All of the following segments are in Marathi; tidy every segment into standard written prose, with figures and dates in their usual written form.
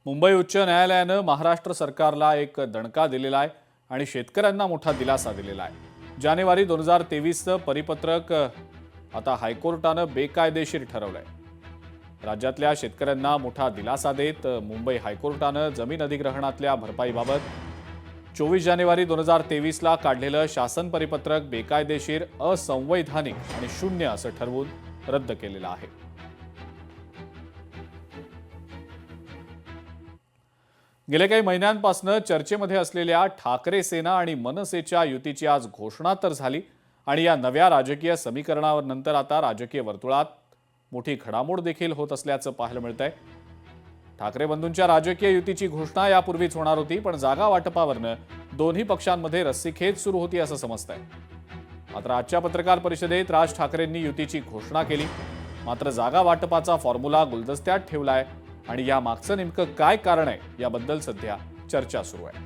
मुंबई उच्च न्यायालयानं महाराष्ट्र सरकारला एक दणका दिलेला आहे आणि शेतकऱ्यांना मोठा दिलासा दिलेला आहे। जानेवारी 2023चं परिपत्रक आता हायकोर्टानं बेकायदेशीर ठरवलंय। राज्यातल्या शेतकऱ्यांना मोठा दिलासा देत मुंबई हायकोर्टानं जमीन अधिग्रहणातल्या भरपाईबाबत 24 जानेवारी 2023ला काढलेलं शासन परिपत्रक बेकायदेशीर, असंवैधानिक आणि शून्य असं ठरवून रद्द केलेलं आहे। गेल्या काही महिन्यांपासून चर्चेमध्ये असलेल्या ठाकरे सेना आणि मनसेच्या युतीची आज घोषणा तर झाली आणि या नव्या राजकीय समीकरणावर नंतर आता राजकीय वर्तुळात मोठी घडामोड देखील होत असल्याचं पाहायला मिळतंय। ठाकरे बंधूंच्या राजकीय युतीची घोषणा यापूर्वीच होणार होती, पण जागा वाटपावरनं दोन्ही पक्षांमध्ये रस्सीखेच सुरू होती असं समजतंय। मात्र आजच्या पत्रकार परिषदेत राज ठाकरेंनी युतीची घोषणा केली, मात्र जागा वाटपाचा फॉर्म्युला गुलदस्त्यात ठेवलाय आणि या मागचं नेमकं काय कारण आहे याबद्दल सध्या चर्चा सुरू आहे।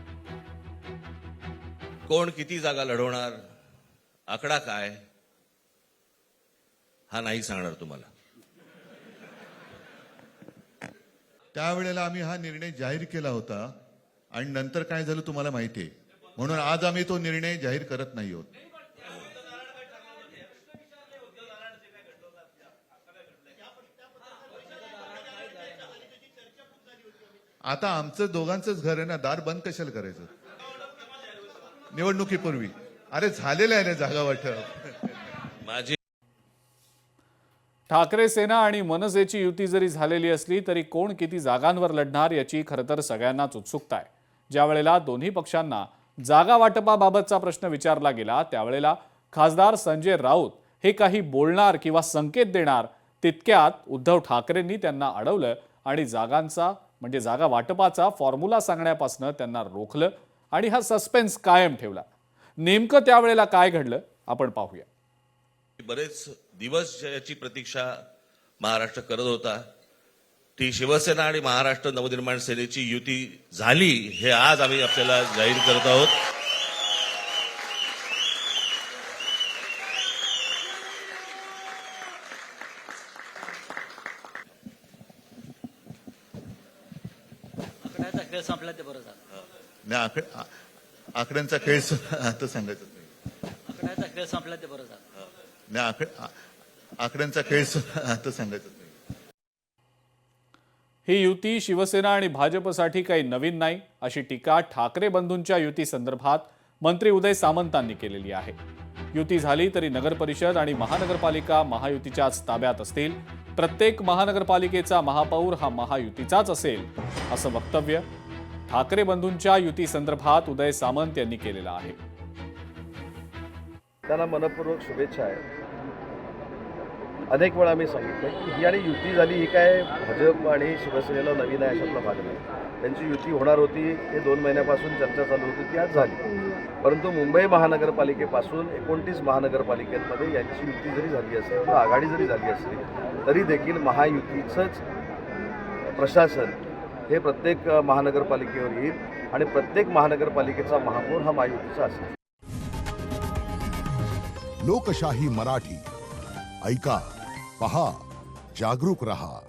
कोण किती जागा लढवणार, आकडा काय, हा नाही सांगणार तुम्हाला। त्यावेळेला आम्ही हा निर्णय जाहीर केला होता आणि नंतर काय झालं तुम्हाला माहिती आहे, म्हणून आज आम्ही तो निर्णय जाहीर करत नाही आहोत। आता आमचं दोघांचंच घर आहे ना, दार बंद कशाला करायचं निवडणुकीपूर्वी? अरे झालेलं आहे ना जागा वाटप। माझी ठाकरे सेना आणि मनसेची युती जरी झालेली असली तरी कोण किती जागांवर लढणार याची खरं तर सगळ्यांनाच उत्सुकता आहे। ज्या वेळेला दोन्ही पक्षांना जागा वाटपाबाबतचा प्रश्न विचारला गेला त्यावेळेला खासदार संजय राऊत हे काही बोलणार किंवा संकेत देणार तितक्यात उद्धव ठाकरेंनी त्यांना अडवलं आणि जागा वाटपाचा फॉर्म्युला सांगण्यापासून त्यांना रोखलं आणि हा सस्पेन्स कायम ठेवला। नेमकं त्यावेळेला काय घडलं आपण पाहूया। बरेच दिवस याची प्रतीक्षा महाराष्ट्र करत होता, ती शिवसेना आणि महाराष्ट्र नवनिर्माण सेनेची युती झाली हे आज आम्ही आपल्याला जाहीर करत आहोत। आकड्याचा खेळ संपला ते बरं झालं। नाही, आकड्यांचा खेळ आता सांगायचं नाही। आकड्याचा खेळ संपला ते बरं झालं। नाही, आकड्यांचा खेळ आता सांगायचं नाही। ही युती शिवसेना आणि भाजपसाठी काही नवीन नाही अशी टीका ठाकरे बंधूंच्या युती संदर्भात मंत्री उदय सामंतांनी केलेली आहे। युती झाली तरी नगर परिषद आणि महानगरपालिका महायुतीच्याच ताब्यात असतील, प्रत्येक महानगरपालिकेचा महापौर हा महायुतीचाच असेल असं वक्तव्य ठाकरे बंधूंच्या युती संदर्भात उदय सामंत यांनी केलेलं आहे। त्यांना मनपूर्वक शुभेच्छा आहे। अनेक वेळा मी सांगितलं की ही आणि युती झाली ही काय भाजप आणि शिवसेनेला नवीन आहे अशातला भाग नाही। त्यांची युती होणार होती हे 2 महिन्यापासून चर्चा चालू होती, ती आज झाली। परंतु मुंबई महानगरपालिकेपासून 29 महानगरपालिकांमध्ये यांची युती जरी झाली असेल किंवा आघाडी जरी झाली असली तरी देखील महायुतीचंच प्रशासन हे प्रत्येक महानगरपालिकेवर येईल आणि प्रत्येक महानगरपालिकेचा महापौर हा महायुतीचा असेल। लोकशाही मराठी ऐका, पहा, जागरूक रहा।